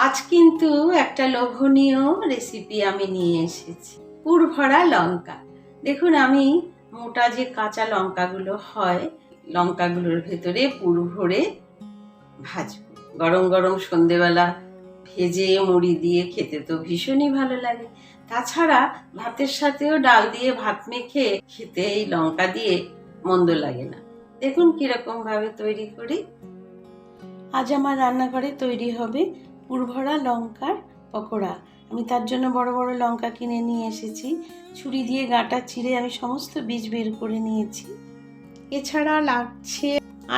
আজ কিন্তু একটা লোভনীয় রেসিপি আমি নিয়ে এসেছি, পুর ভরা লঙ্কা। দেখুন, আমি মোটা যে কাঁচা লঙ্কাগুলো হয়, লঙ্কাগুলোর ভেতরে পুর ভরে ভাজবো। গরম গরম সন্ধেবেলা ভেজে মুড়ি দিয়ে খেতে তো ভীষণই ভালো লাগে। তাছাড়া ভাতের সাথেও ডাল দিয়ে ভাত মেখে খেতে এই লঙ্কা দিয়ে মন্দ লাগে না। দেখুন কিরকম ভাবে তৈরি করি। আজ আমার রান্নাঘরে তৈরি হবে পুর ভরা লঙ্কার পকোড়া। আমি তার জন্য বড় বড় লঙ্কা কিনে নিয়ে এসেছি। ছুরি দিয়ে গাঁটা চিড়ে আমি সমস্ত বীজ বের করে নিয়েছি। এছাড়া লাগছে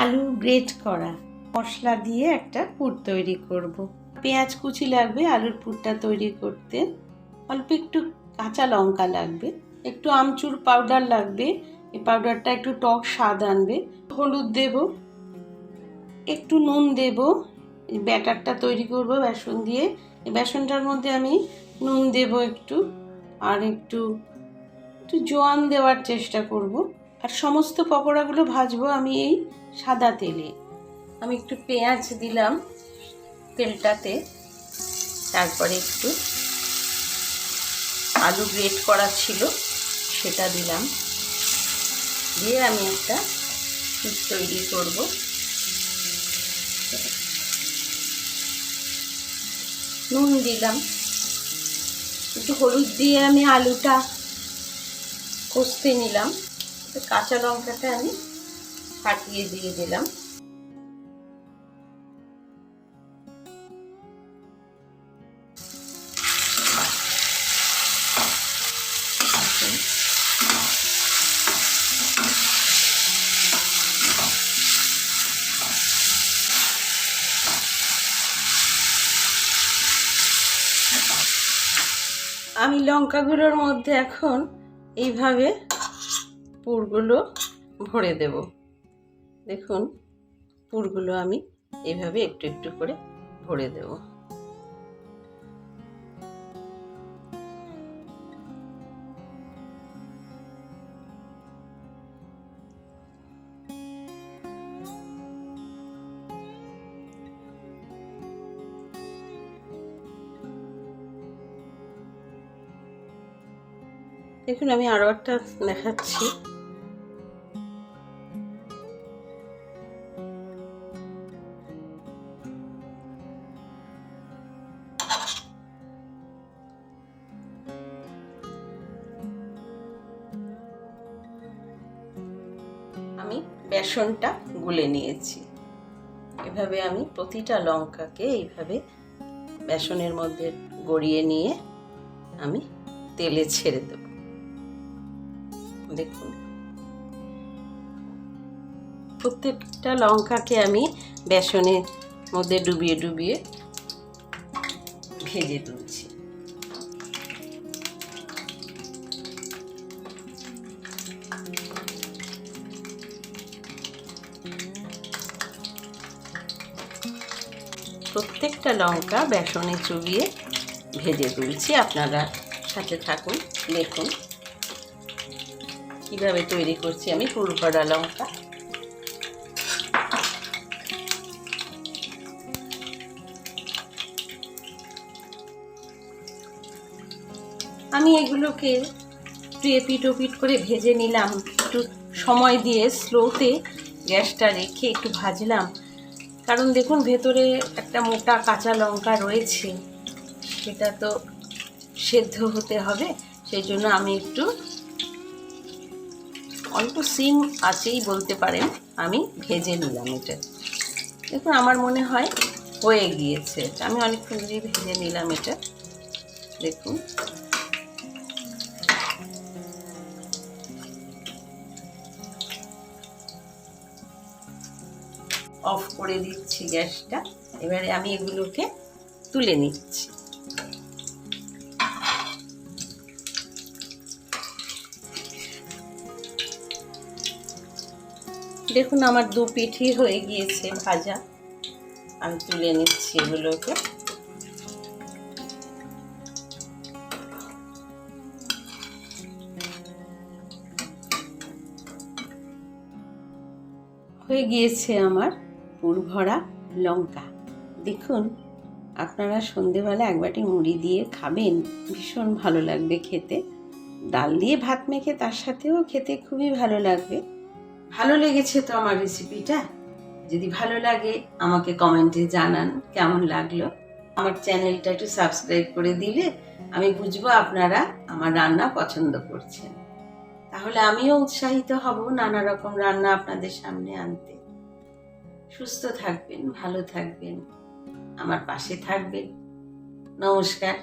আলু গ্রেট করা। মশলা দিয়ে একটা পুর তৈরি করব। পেঁয়াজ কুচি লাগবে আলুর পুরটা তৈরি করতে। অল্প একটু কাঁচা লঙ্কা লাগবে, একটু আমচুর পাউডার লাগবে। এই পাউডারটা একটু টক স্বাদ আনবে। হলুদ দেব, একটু নুন দেব। ব্যাটারটা তৈরি করব বেসন দিয়ে। এই বেসনটার মধ্যে আমি নুন দেব একটু, আর একটু জোয়ান দেওয়ার চেষ্টা করব। আর সমস্ত পকোড়াগুলো ভাজবো আমি এই সাদা তেলে। আমি একটু পেঁয়াজ দিলাম তেলটাতে, তারপরে একটু আলু গ্রেট করা ছিল সেটা দিলাম, দিয়ে আমি একটা পুর তৈরি করব। নুন দিলাম, একটু হলুদ দিয়ে আমি আলুটা কষতে নিলাম। কাঁচা লঙ্কাটা আমি ফাটিয়ে দিয়ে দিলাম। আমি লঙ্কাগুলোর মধ্যে এখন এইভাবে পুরগুলো ভরে দেব। দেখুন, পুরগুলো আমি এইভাবে একটু একটু করে ভরে দেব। দেখুন, আমি আরো একটা দেখাচ্ছি। আমি বেসনটা গুলে নিয়েছি। এভাবে আমি প্রতিটা লঙ্কাকে এইভাবে বেসনের মধ্যে গড়িয়ে নিয়ে আমি তেলে ছেড়ে দেব। দেখুন, প্রত্যেকটা লঙ্কাকে আমি বেসনের মধ্যে ডুবিয়ে ডুবিয়ে ভেজে তুলছি। প্রত্যেকটা লঙ্কা বেসনে চুবিয়ে ভেজে তুলছি। আপনারা সাথে থাকুন, দেখুন কিভাবে তৈরি করছি আমি পুর ভরা লঙ্কা। আমি এগুলোকে একটু এপিট ওপিট করে ভেজে নিলাম। একটু সময় দিয়ে স্লোতে গ্যাসটা রেখে একটু ভাজলাম, কারণ দেখুন ভেতরে একটা মোটা কাঁচা লঙ্কা রয়েছে, সেটা তো সেদ্ধ হতে হবে। সেই জন্য আমি একটু অল্প সিম আছেই বলতে পারেন, আমি ভেজে নিলাম এটা। দেখুন, আমার মনে হয় হয়ে গিয়েছে। আমি অনেকক্ষণ ধরে ভেজে নিলাম এটা। দেখুন, অফ করে দিচ্ছি গ্যাসটা। এবারে আমি এগুলোকে তুলে নিচ্ছি। দেখুন, আমার দু পিঠি হয়ে গিয়েছে ভাজা। আমি তুলে নিচ্ছি এগুলোকে। হয়ে গিয়েছে আমার পুর ভরা লঙ্কা। দেখুন আপনারা সন্ধেবেলা এক বাটি মুড়ি দিয়ে খাবেন, ভীষণ ভালো লাগবে খেতে। ডাল দিয়ে ভাত মেখে তার সাথেও খেতে খুবই ভালো লাগবে। ভালো লেগেছে তো আমার রেসিপিটা? যদি ভালো লাগে আমাকে কমেন্টে জানান কেমন লাগলো। আমার চ্যানেলটা একটু সাবস্ক্রাইব করে দিলে আমি বুঝবো আপনারা আমার রান্না পছন্দ করছেন। তাহলে আমিও উৎসাহিত হব নানা রকম রান্না আপনাদের সামনে আনতে। সুস্থ থাকবেন, ভালো থাকবেন, আমার পাশে থাকবেন। নমস্কার।